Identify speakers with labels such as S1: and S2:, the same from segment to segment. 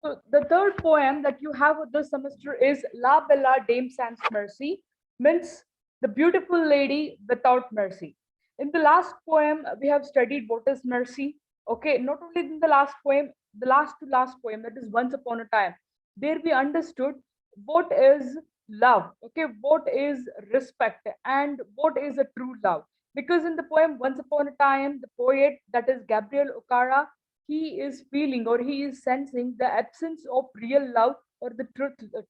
S1: So the third poem that you have this semester is La Bella Dame Sans Mercy, means the beautiful lady without mercy. In the last poem, we have studied what is mercy. Okay, not only in the last poem, the last to last poem, that is Once Upon a Time. There we understood what is love, okay, what is respect, and what is a true love. Because in the poem Once Upon a Time, the poet, that is Gabriel Okara, he is feeling or he is sensing the absence of real love or the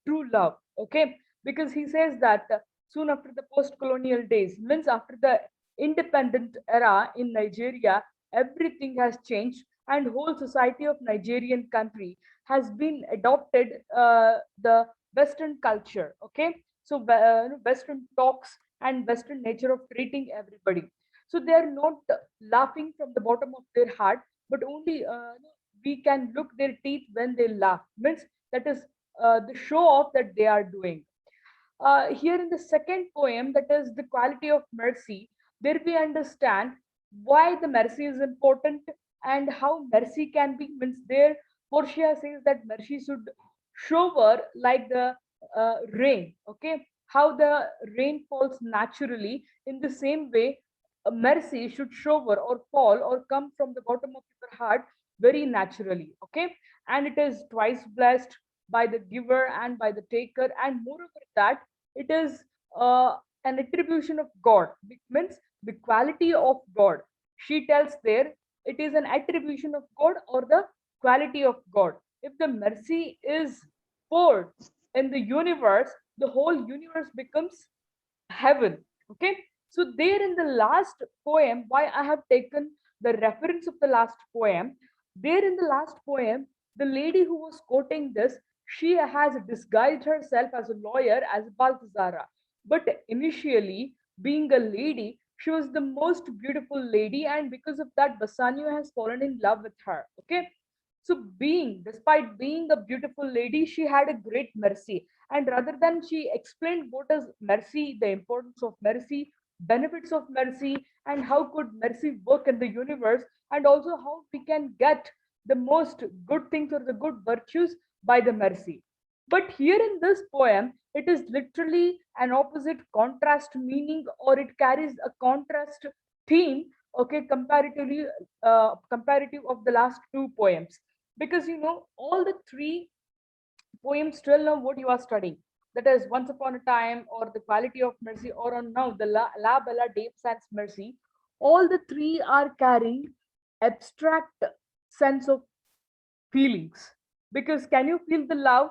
S1: true love, okay, because he says that soon after the post-colonial days, means after the independent era in Nigeria, everything has changed and whole society of Nigerian country has been adopted the Western culture, okay, so Western talks and Western nature of treating everybody. So they are not laughing from the bottom of their heart, but only we can look their teeth when they laugh, means that is the show off that they are doing. Here in the second poem, that is the quality of mercy, there we understand why the mercy is important and how mercy can be, means there Portia says that mercy should shower like the rain, okay, how the rain falls naturally. In the same way, mercy should shower or fall or come from the bottom of your heart very naturally, okay, and it is twice blessed by the giver and by the taker, and moreover that it is an attribution of God, means the quality of God. She tells there it is an attribution of God or the quality of God. If the mercy is poured in the universe, the whole universe becomes heaven, okay. So there in the last poem, why I have taken the reference of the last poem, there in the last poem, the lady who was quoting this, she has disguised herself as a lawyer, as Balthazara, but initially being a lady, she was the most beautiful lady, and because of that Bassanio has fallen in love with her, okay. So being, despite being a beautiful lady, she had a great mercy, and rather than she explained what is mercy, the importance of mercy, benefits of mercy, and how could mercy work in the universe, and also how we can get the most good things or the good virtues by the mercy. But here in this poem, it is literally an opposite contrast meaning, or it carries a contrast theme, okay, comparative of the last two poems, because all the three poems still know what you are studying, that is Once Upon a Time or the Quality of Mercy, or on now the La Bella Dame Sans Mercy. All the three are carrying abstract sense of feelings, because can you feel the love?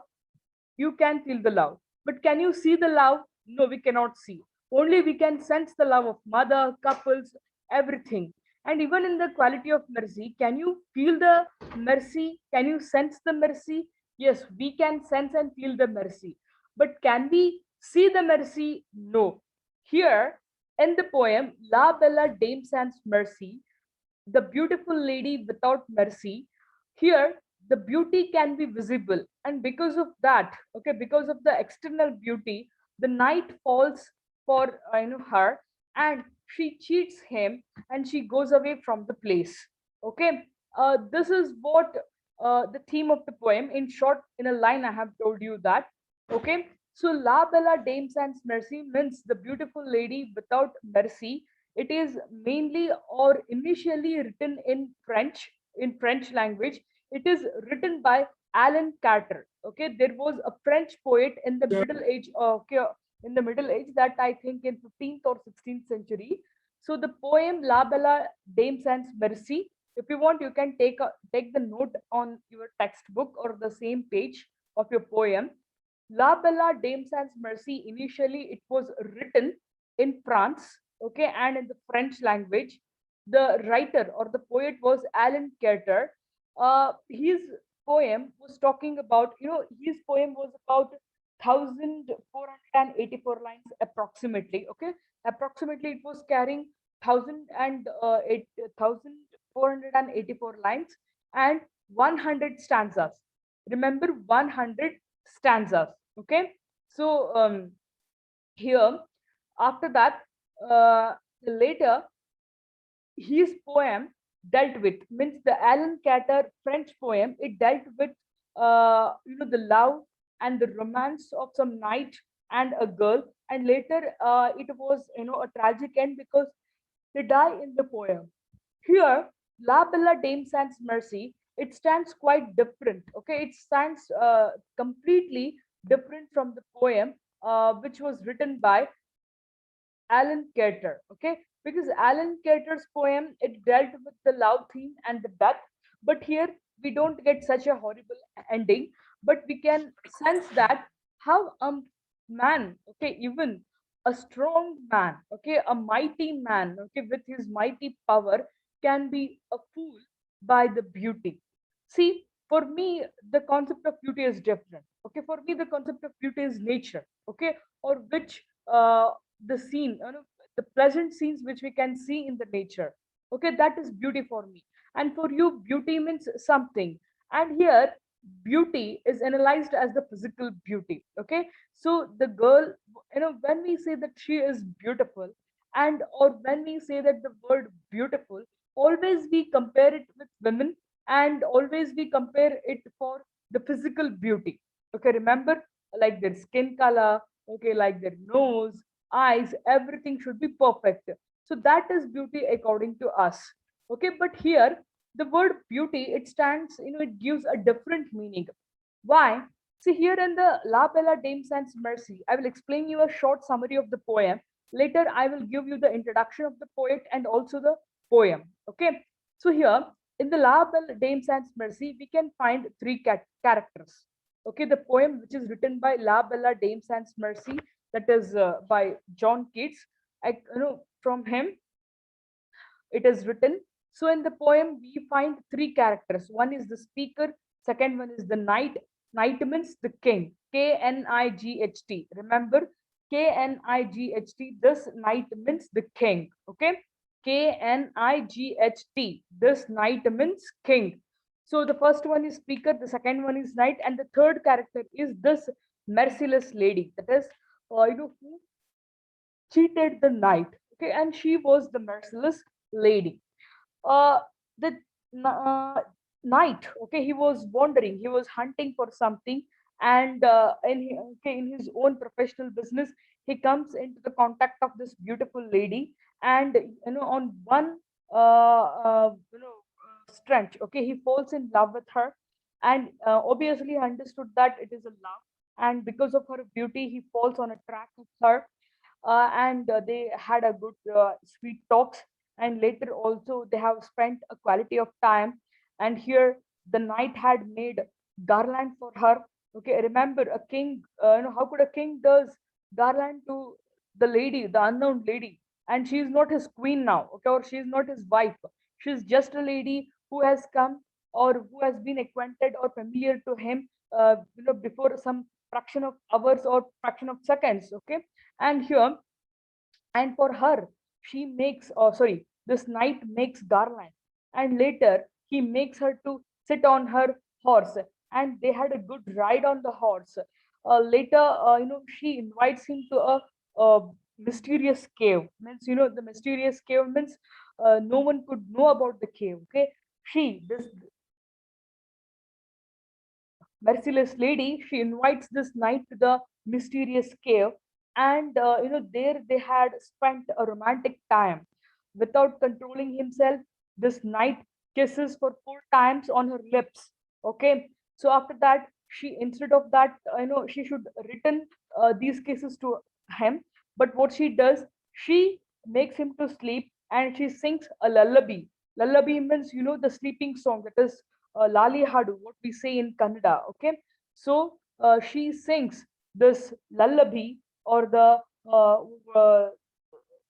S1: You can feel the love, but can you see the love? No, we cannot see. Only we can sense the love of mother, couples, everything. And even in the Quality of Mercy, can you feel the mercy? Can you sense the mercy? Yes, we can sense and feel the mercy, but can we see the mercy? No. Here in the poem La Bella Dame Sans Mercy, the beautiful lady without mercy, here the beauty can be visible, and because of that, okay, because of the external beauty, the night falls for her, and she cheats him and she goes away from the place, okay. This is what the theme of the poem, in short, in a line I have told you that, okay. So La Bella Dame Sans Mercy means the beautiful lady without mercy. It is mainly or initially written in French language. It is written by Alan Carter. Okay, there was a French poet in the Middle Age. Okay, in the Middle Age, that I think in 15th or 16th century. So the poem La Bella Dame Sans Mercy. If you want, you can take the note on your textbook or the same page of your poem. La Bella Dame Sans Mercy, initially it was written in France, okay, and in the French language. The writer or the poet was Alan Carter. His poem was talking about, his poem was about 1484 lines approximately, okay. Approximately it was carrying 1484 lines and 100 stanzas. Remember, 100 stanzas, okay. So here, after that, later his poem dealt with, means the Alan Carter French poem, it dealt with the love and the romance of some knight and a girl, and later it was a tragic end because they die in the poem. Here, La Bella Dame Sans Mercy, it stands quite different. Okay, it stands completely different from the poem which was written by Alan Carter. Okay, because Alan Carter's poem, it dealt with the love theme and the death, but here we don't get such a horrible ending, but we can sense that how a man, okay, even a strong man, okay, a mighty man, okay, with his mighty power, can be a fool by the beauty. See, for me, the concept of beauty is different. Okay, for me, the concept of beauty is nature. Okay, or which the scene, the pleasant scenes which we can see in the nature. Okay, that is beauty for me. And for you, beauty means something. And here, beauty is analyzed as the physical beauty. Okay, so the girl, when we say that she is beautiful, and or when we say that the word beautiful, always we compare it with women, and always we compare it for the physical beauty. Okay, remember, like their skin color, okay, like their nose, eyes, everything should be perfect. So that is beauty according to us. Okay, but here the word beauty, it stands, it gives a different meaning. Why? See, here in the La Bella Dame Sans Mercy, I will explain you a short summary of the poem. Later I will give you the introduction of the poet and also the poem. Okay, so here in the La Belle Dame Sans Mercy, we can find three characters. Okay, the poem which is written by La Bella Dame Sans Mercy, that is by John Keats. From him it is written. So in the poem, we find three characters. One is the speaker, second one is the knight. Knight means the king, Knight. Remember, Knight. This knight means the king. Okay, Knight. This knight means king. So the first one is speaker, the second one is knight, and the third character is this merciless lady. That is, who cheated the knight. Okay, and she was the merciless lady. The knight, okay, he was wandering, he was hunting for something, and okay, in his own professional business, he comes into the contact of this beautiful lady, and on one stretch, okay, he falls in love with her, and obviously he understood that it is a love, and because of her beauty, he falls on a track of her, and they had a good sweet talks, and later also they have spent a quality of time, and here the knight had made garland for her. Okay, remember, a king, how could a king does garland to the lady, the unknown lady, and she is not his queen now, okay, or she is not his wife, she is just a lady who has come or who has been acquainted or familiar to him, before some fraction of hours or fraction of seconds. Okay, and here, and for her, she makes, oh sorry, this knight makes garland, and later he makes her to sit on her horse, and they had a good ride on the horse. Later, she invites him to a mysterious cave. Means, the mysterious cave means no one could know about the cave. Okay, this merciless lady, she invites this knight to the mysterious cave, and there they had spent a romantic time. Without controlling himself, this knight kisses for 4 times on her lips. Okay, so after that, she, instead of that, she should return these kisses to him, but what she does, she makes him to sleep, and she sings a lullaby. Lullaby means, the sleeping song, that is Lali Hadu, what we say in Kannada. Okay, so she sings this lullaby, or the uh, uh,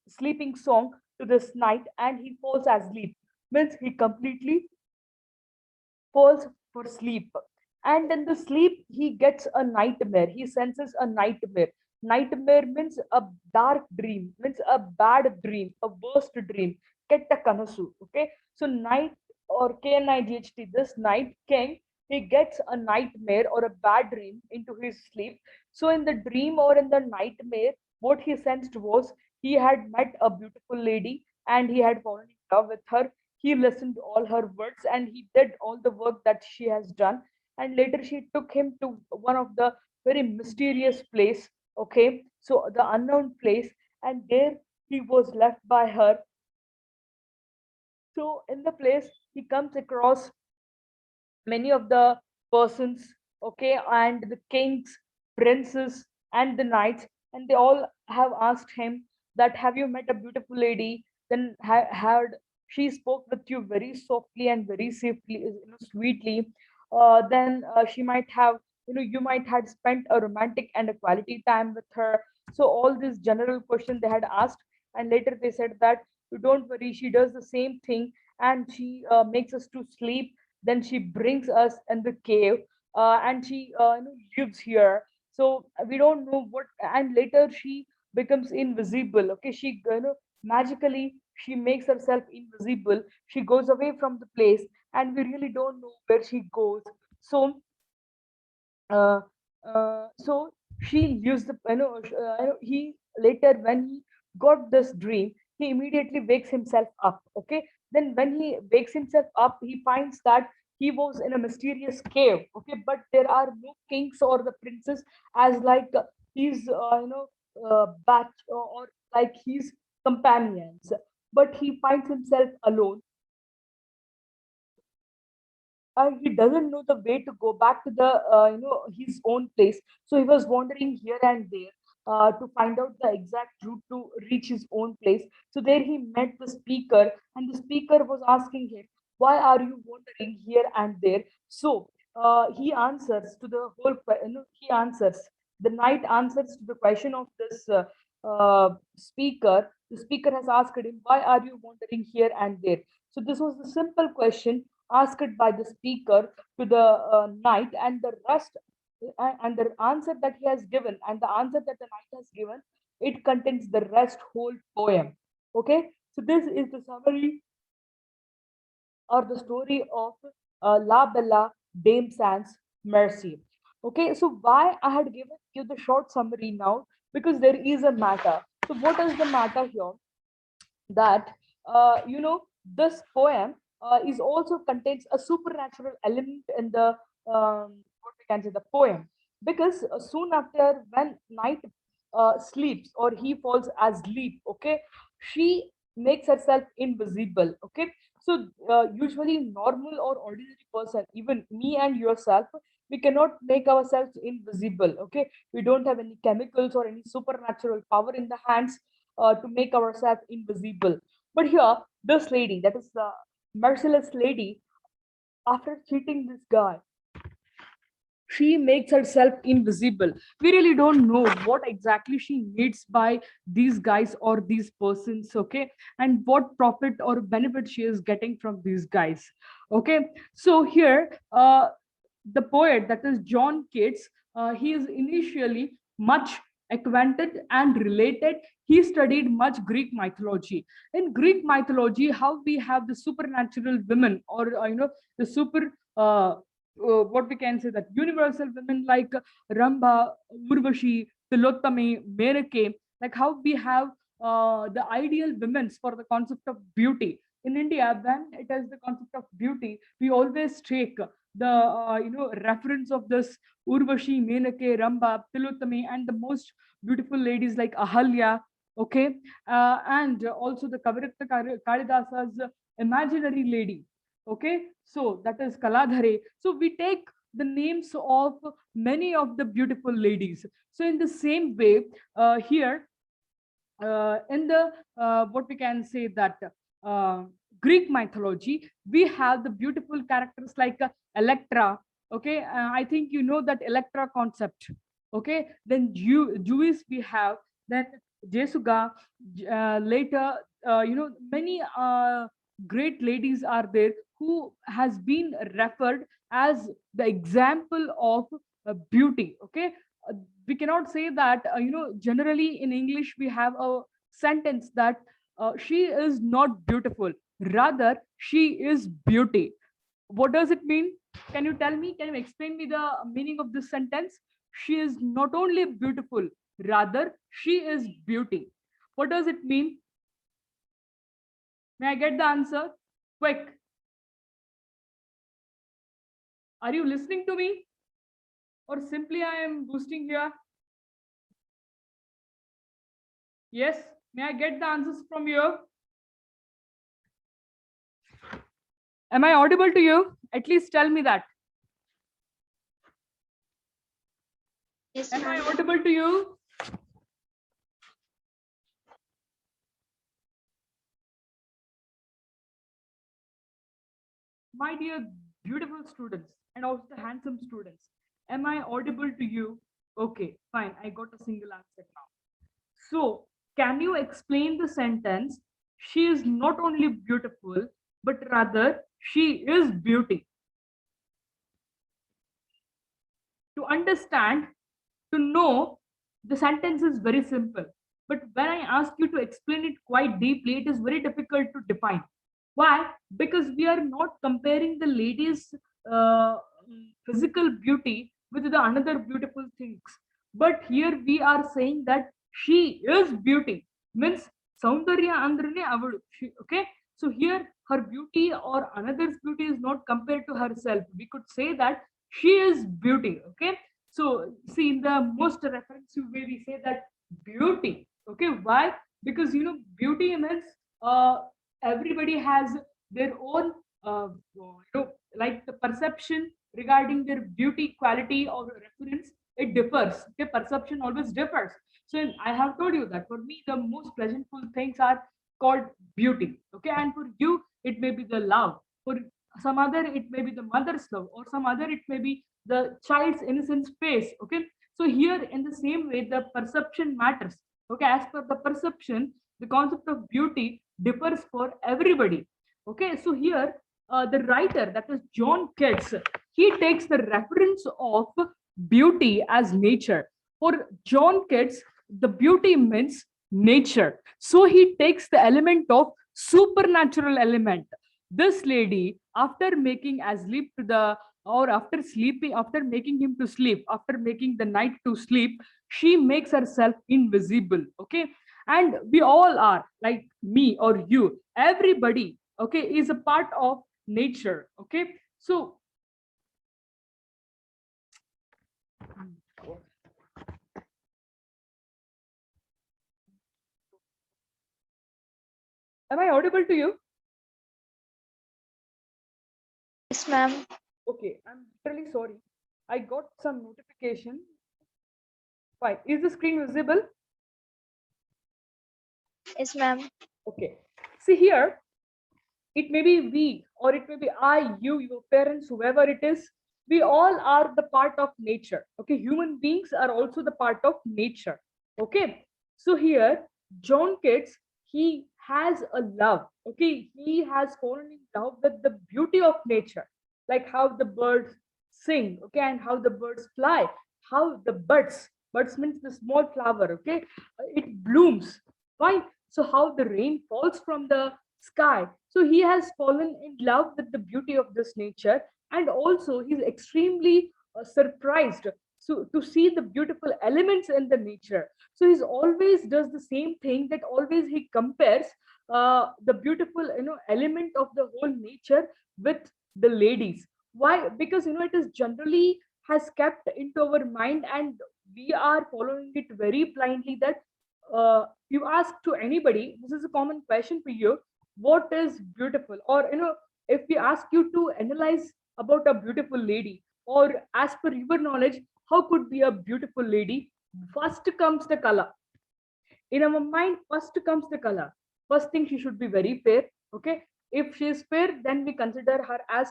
S1: sleeping song to this knight, and he falls asleep. Means he completely falls for sleep. And in the sleep, he gets a nightmare. He senses a nightmare. Nightmare means a dark dream, means a bad dream, a worst dream. Ketta kanasu. Okay. So night, or Knight, this night king, he gets a nightmare or a bad dream into his sleep. So in the dream or in the nightmare, what he sensed was he had met a beautiful lady, and he had fallen in love with her. He listened to all her words, and he did all the work that she has done. and later she took him to one of the very mysterious place. Okay, so the unknown place, and there he was left by her. So in the place he comes across many of the persons, okay, and the kings, princes, and the knights, and they all have asked him that, have you met a beautiful lady? Then had she spoke with you very softly and very safely, sweetly, then she might have, you might had spent a romantic and a quality time with her. So all these general questions they had asked, and later they said that, you don't worry, she does the same thing, and she makes us to sleep, then she brings us in the cave, and she lives here. So we don't know what, and later she becomes invisible. Okay, she magically she makes herself invisible. She goes away from the place, and we really don't know where she goes. So uh, so she used the he later, when he got this dream, he immediately wakes himself up. Okay, then when he wakes himself up, he finds that he was in a mysterious cave. Okay, but there are no kings or the princes as like his batch, or like his companions, but he finds himself alone. He doesn't know the way to go back to the his own place. So he was wandering here and there to find out the exact route to reach his own place. So there he met the speaker, and the speaker was asking him, why are you wandering here and there? So he answers to the he answers, the knight answers to the question of this speaker. The speaker has asked him, why are you wandering here and there? So this was the simple question asked by the speaker to the knight, and the rest, and the answer that he has given, and the answer that the knight has given, it contains the rest whole poem. Okay, so this is the summary or the story of La Bella Dame Sans Mercy. Okay, so why I had given you the short summary now? Because there is a matter. So what is the matter here? That this poem is also contains a supernatural element in the what we can say, the poem, because soon after, when night sleeps or he falls asleep, okay, she makes herself invisible. Okay, so usually normal or ordinary person, even me and yourself, we cannot make ourselves invisible. Okay, we don't have any chemicals or any supernatural power in the hands to make ourselves invisible. But here, this lady, that is the merciless lady, after cheating this guy, she makes herself invisible. We really don't know what exactly she needs by these guys or these persons, okay, and what profit or benefit she is getting from these guys. Okay, so here the poet, that is John Keats, he is initially much acquainted and related. He studied much Greek mythology. In Greek mythology, how we have the supernatural women, or the super what we can say, that universal women like Ramba, Urvashi, Tilottame, Menake, like how we have the ideal women for the concept of beauty. In India, when it is the concept of beauty, we always take the reference of this Urvashi, Menake, Ramba, Tilottame, and the most beautiful ladies like Ahalya. Okay, and also the Kaviratta Kalidasa's imaginary lady. Okay, so that is Kaladhare. So we take the names of many of the beautiful ladies. So in the same way, here in the what we can say, that uh, Greek mythology, we have the beautiful characters like Electra. Okay, I think you know that Electra concept. Okay, then Jewish we have, then Jesuga. Later, many great ladies are there who has been referred as the example of beauty. Okay, uh, we cannot say that generally in English we have a sentence that she is not beautiful, rather she is beauty. What does it mean? Can you tell me, can you explain me the meaning of this sentence? She is not only beautiful, rather she is beauty. What does it mean? May I get the answer quick? Are you listening to me? Or simply I am boosting here? Yes, may I get the answers from you? Am I audible to you? At least tell me that.
S2: Yes,
S1: Am I
S2: ma'am.
S1: audible to you? My dear beautiful students and also the handsome students, am I audible to you? Okay, fine. I got a single answer now. So, can you explain the sentence? She is not only beautiful, but rather she is beauty. To understand, to know, the sentence is very simple. But when I ask you to explain it quite deeply, it is very difficult to define. Why? Because we are not comparing the lady's uh, physical beauty with the another beautiful things. But here we are saying that she is beauty. Means Saundarya Andrane Avadu. Okay. So here her beauty or another's beauty is not compared to herself. We could say that she is beauty. Okay. So see, in the most referensive way, we say that beauty. Okay. Why? Because beauty means everybody has their own like the perception regarding their beauty quality or reference. It differs. Okay, perception always differs. So I have told you that for me the most pleasurable things are called beauty. Okay, and for you it may be the love. For some other it may be the mother's love, or some other it may be the child's innocent face. Okay, so here in the same way the perception matters. Okay, as per the perception, the concept of beauty differs for everybody. Okay, so here the writer, that is John Keats, he takes the reference of beauty as nature. For John Keats, the beauty means nature. So he takes the element of supernatural element. This lady, after making as sleep to the or after sleeping, after making him to sleep, after making the night to sleep, she makes herself invisible. Okay, and we all are like me or you, everybody, okay, is a part of nature. Okay, so am I audible to you?
S2: Yes, ma'am.
S1: Okay, I'm literally sorry, I got some notification. Fine, is the screen visible?
S2: Yes, ma'am.
S1: Okay, see here, it may be we, or it may be I, you, your parents, whoever it is. We all are the part of nature. Okay, human beings are also the part of nature. Okay, so here John Keats, he has a love. Okay, he has fallen in love with the beauty of nature, like how the birds sing. Okay, and how the birds fly, how the buds means the small flower. Okay, it blooms. Why? So how the rain falls from the sky. So he has fallen in love with the beauty of this nature, and also he's extremely surprised so to see the beautiful elements in the nature. So he's always does the same thing, that always he compares the beautiful element of the whole nature with the ladies. Why? Because it is generally has kept into our mind, and we are following it very blindly, that you ask to anybody, this is a common question for you, what is beautiful? Or if we ask you to analyze about a beautiful lady, or as per your knowledge, how could be a beautiful lady? First comes the color. In our mind, first comes the color. First thing, she should be very fair. Okay, if she is fair, then we consider her as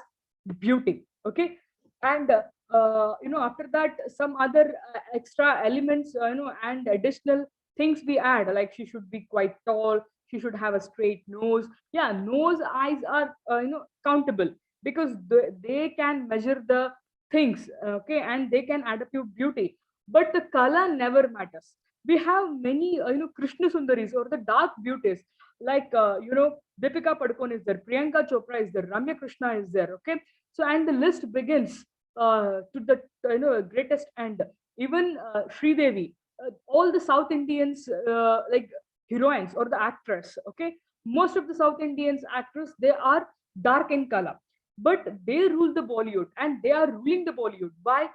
S1: beauty. Okay, and after that some other extra elements, and additional things we add, like she should be quite tall, she should have a straight nose. Yeah, nose, eyes are countable, because they can measure the things. Okay, and they can add up your beauty, but the color never matters. We have many Krishna Sundaris, or the dark beauties, like Deepika Padukone is there, Priyanka Chopra is there, Ramya Krishna is there. Okay, so and the list begins to the greatest end. Even Sri Devi, all the South Indians, like heroines or the actress. Okay, most of the South Indians actors, they are dark in color. but they rule the Bollywood and they are ruling the Bollywood. Why?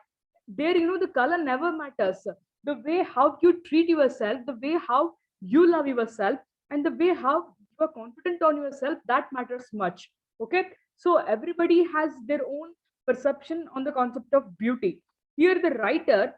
S1: There, the color never matters. The way how you treat yourself, the way how you love yourself, and the way how you are confident on yourself, that matters much. Okay, so everybody has their own perception on the concept of beauty. Here, the writer,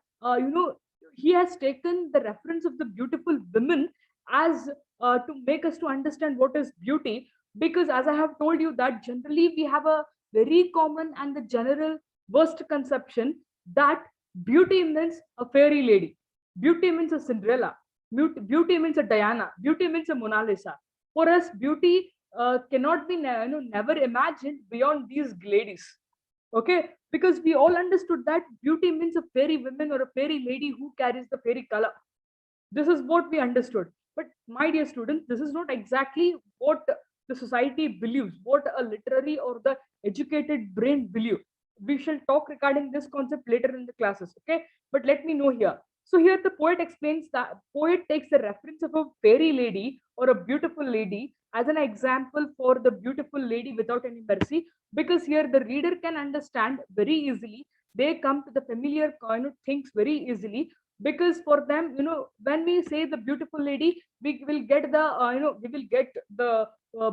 S1: he has taken the reference of the beautiful women as to make us to understand what is beauty. Because as I have told you that generally we have a very common and the general worst conception that beauty means a fairy lady, beauty means a Cinderella, beauty means a Diana, beauty means a Mona Lisa. For us, beauty cannot be never imagined beyond these ladies. Okay, because we all understood that beauty means a fairy woman or a fairy lady who carries the fairy color. This is what we understood. But my dear students, this is not exactly what the society believes, what a literary or the educated brain believe. We shall talk regarding this concept later in the classes. Okay, but let me know here. So here the poet explains that poet takes the reference of a fairy lady or a beautiful lady as an example for the beautiful lady without any mercy, because here the reader can understand very easily. They come to the familiar things very easily, because for them, when we say the beautiful lady, we will get the we will get the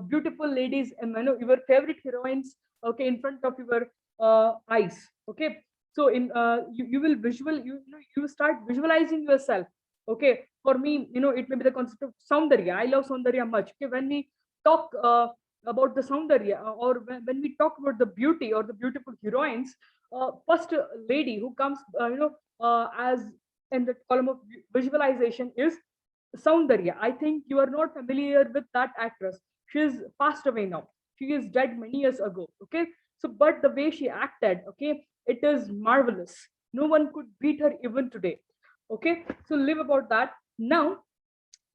S1: beautiful ladies and your favorite heroines, okay, in front of your eyes. Okay, so you will you start visualizing yourself. Okay, for me, it may be the concept of Saundarya. I love Saundarya much. Okay, when we talk about the Saundarya, or when we talk about the beauty or the beautiful heroines, first lady who comes as in the column of visualization is Saundarya. I think you are not familiar with that actress. She is passed away now. She is dead many years ago. Okay, so but the way she acted, okay, it is marvelous. No one could beat her even today. Okay, so live about that. Now,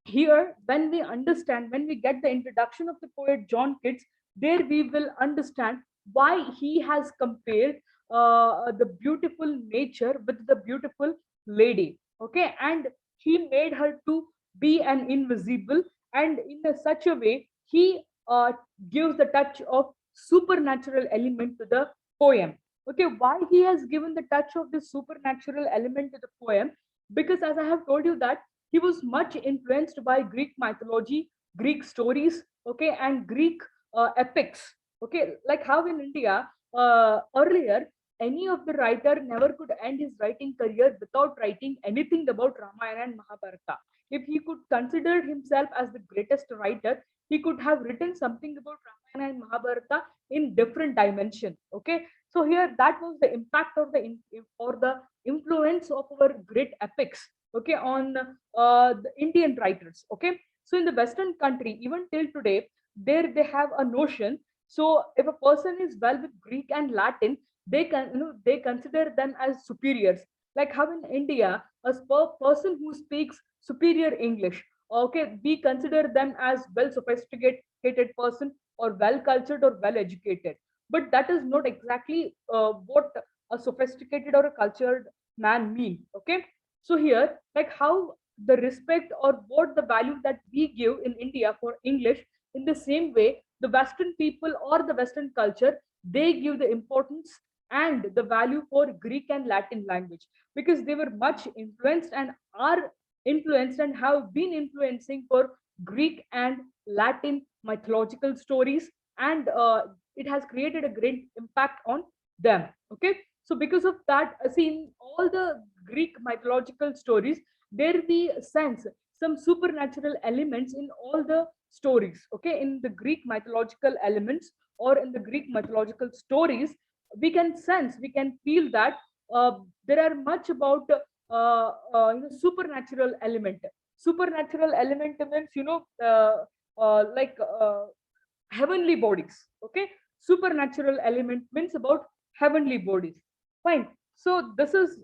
S1: here, when we understand, when we get the introduction of the poet John Keats, there we will understand why he has compared the beautiful nature with the beautiful lady. Okay, and he made her to be an invisible, and in such a way he gives the touch of supernatural element to the poem. Okay, why he has given the touch of this supernatural element to the poem? Because as I have told you that he was much influenced by Greek mythology, Greek stories, okay, and Greek epics. Okay, like how in India earlier, any of the writer never could end his writing career without writing anything about Ramayana and Mahabharata. If he could consider himself as the greatest writer, he could have written something about Ramayana and Mahabharata in different dimension. Okay, so here that was the impact of or the influence of our great epics, okay, on the Indian writers. Okay, so in the Western country, even till today, there they have a notion. So if a person is well with Greek and Latin, they can they consider them as superiors. Like how in India, a person who speaks superior English, okay, we consider them as well sophisticated person or well cultured or well educated. But that is not exactly what a sophisticated or a cultured man mean. Okay, so here, like how the respect or what the value that we give in India for English, in the same way, the Western people or the Western culture, they give the importance and the value for Greek and Latin language, because they were much influenced and are influenced and have been influencing for Greek and Latin mythological stories, and it has created a great impact on them. Okay, so because of that, see, in all the Greek mythological stories, there we sense some supernatural elements in all the stories. Okay, in the Greek mythological elements or in the Greek mythological stories, we can sense, we can feel that there are much about supernatural element. Supernatural element means like heavenly bodies. Okay, supernatural element means about heavenly bodies. Fine. So this is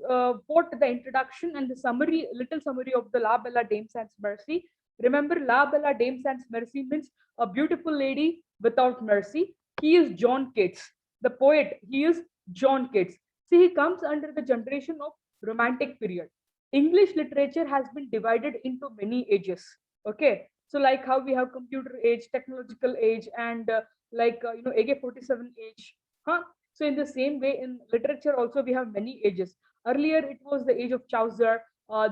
S1: what the introduction and the summary, little summary of the La Bella Dame Sans Mercy. Remember, La Bella Dame Sans Mercy means a beautiful lady without mercy. He is John Keats, the poet. He is John Keats. See, he comes under the generation of Romantic period. English literature has been divided into many ages. Okay, so like how we have computer age, technological age, and AK-47 age. Huh? So in the same way, in literature also we have many ages. Earlier it was the age of Chaucer.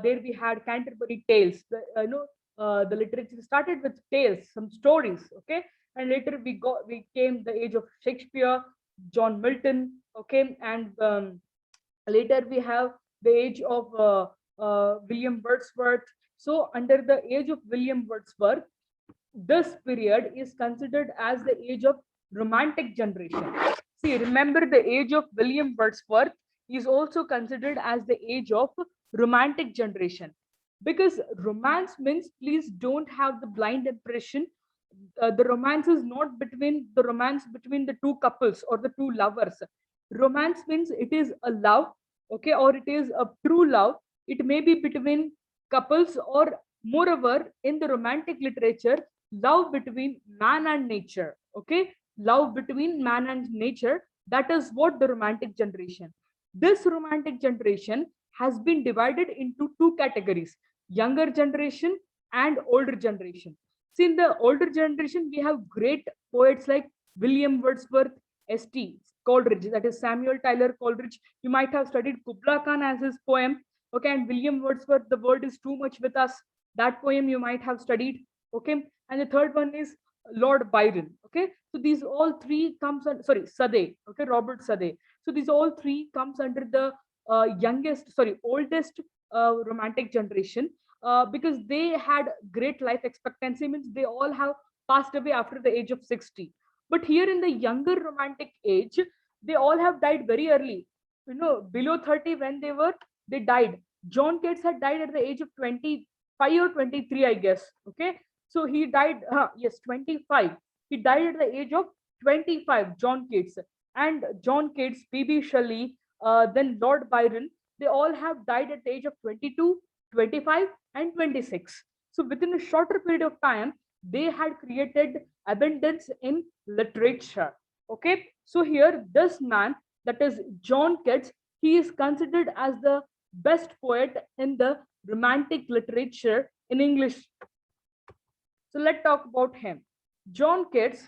S1: There we had Canterbury Tales. The literature started with tales, some stories. Okay, and later we came the age of Shakespeare, John Milton. Okay, and later we have the age of William Wordsworth. So under the age of William Wordsworth, this period is considered as the age of romantic generation. See, remember, the age of William Wordsworth is also considered as the age of romantic generation, because romance means, please don't have the blind impression, the romance is not between the romance between the two couples or the two lovers. Romance means it is a love, okay, or it is a true love. It may be between couples, or moreover in the romantic literature, love between man and nature. Okay, love between man and nature, that is what the romantic generation. This romantic generation has been divided into two categories: younger generation and older generation. See, in the older generation, we have great poets like William Wordsworth, St. Coleridge, that is Samuel Tyler Coleridge. You might have studied Kubla Khan as his poem. Okay, and William Wordsworth, The World is Too Much with Us. That poem you might have studied. Okay, and the third one is Lord Byron. Okay, so these all three comes on, sorry, Sade. Okay, Robert Sade. So these all three comes under the oldest romantic generation, because they had great life expectancy, means they all have passed away after the age of 60. But here in the younger romantic age, they all have died very early, below 30. When they died. John Keats had died at the age of 25 or 23, I guess. Okay, so he died, yes, 25. He died at the age of 25, John Keats. And John Keats, PB Shelley, then Lord Byron, they all have died at the age of 22, 25, and 26. So within a shorter period of time, they had created abundance in literature. Okay, so here this man, that is John Keats, he is considered as the best poet in the romantic literature in English. So let's talk about him. John Keats,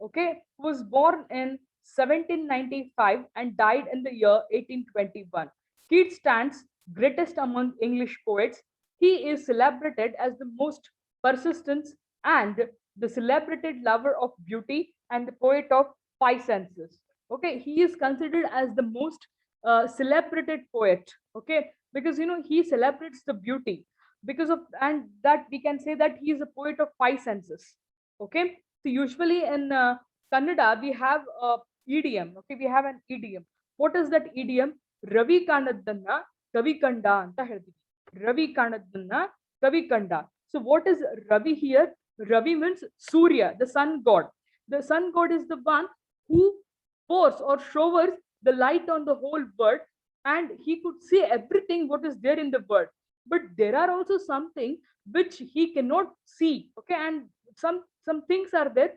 S1: okay, was born in 1795 and died in the year 1821. Keats stands greatest among English poets. He is celebrated as the most persistent and the celebrated lover of beauty and the poet of five senses. Okay, he is considered as the most celebrated poet. Okay, because he celebrates the beauty, because of, and that we can say that he is a poet of five senses. Okay, so usually in Kannada, we have a idiom. Okay, we have an idiom. What is that idiom? Ravi Kanaddanna Kavi Kanda anta ಹೇಳ್ತೀವಿ. Ravi Kanaddanna Kavi Kanda. So what is Ravi here? Ravi means Surya, the sun god. The sun god is the one who pours or showers the light on the whole world, and he could see everything what is there in the world. But there are also something which he cannot see. Okay, and some things are there,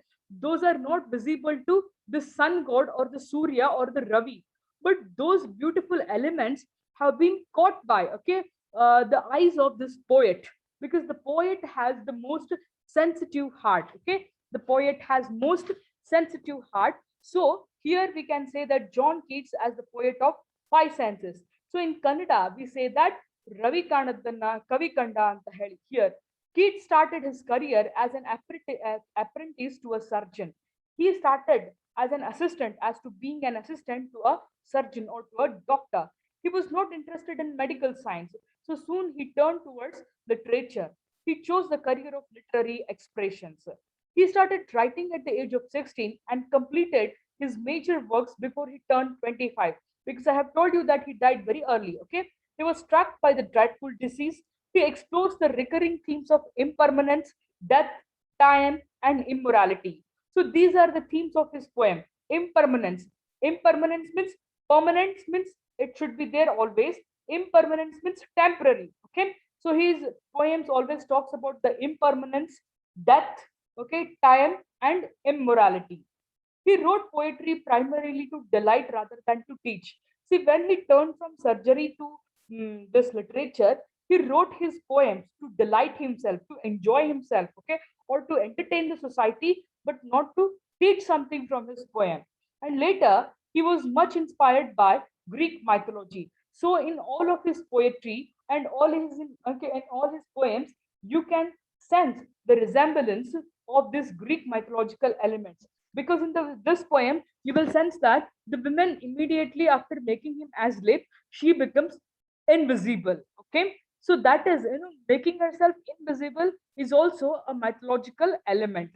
S1: those are not visible to the sun god or the Surya or the Ravi, but those beautiful elements have been caught by, okay, the eyes of this poet, because the poet has the most sensitive heart. Okay, the poet has most sensitive heart. So here we can say that John Keats as the poet of five senses. So in Kannada we say that Ravi Kanaddanna Kavi Kanda anta heli. Here Keats started his career as an apprentice to a surgeon. He started as an assistant, as to being an assistant to a surgeon or to a doctor. He was not interested in medical science, so soon he turned towards literature. He chose the career of literary expressions. He started writing at the age of 16 and completed his major works before he turned 25. Because I have told you that he died very early. Okay, he was struck by the dreadful disease. He explores the recurring themes of impermanence, death, time, and immorality. So these are the themes of his poem. Impermanence. Impermanence means permanence, means it should be there always. Impermanence means temporary. Okay. So his poems always talks about the impermanence, death, okay, time, and immorality. He wrote poetry primarily to delight rather than to teach. See, when he turned from surgery to this literature, he wrote his poems to delight himself, to enjoy himself, okay, or to entertain the society, but not to teach something from his poem. And later, he was much inspired by Greek mythology. So, in all of his poetry and all his poems, you can sense the resemblance of this Greek mythological elements. Because in this poem, you will sense that the woman immediately after making him as slave, she becomes invisible. Okay, so that is, making herself invisible is also a mythological element.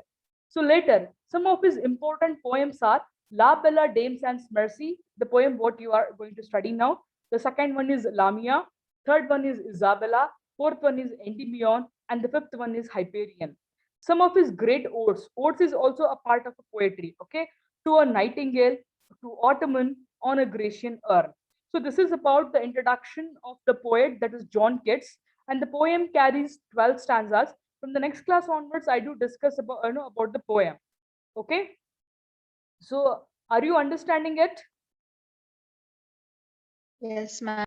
S1: So later, some of his important poems are La Bella Dame Sans Mercy, the poem what you are going to study now. The second one is Lamia. Third one is Isabella. Fourth one is Endymion. And the fifth one is Hyperion. Some of his great odes. Odes is also a part of a poetry. Okay, to a nightingale, to autumn on a Grecian urn. So this is about the introduction of the poet, that is John Keats, and the poem carries 12 stanzas. From the next class onwards, I do discuss about about the poem. Okay, so are you understanding it?
S2: Yes, ma'am.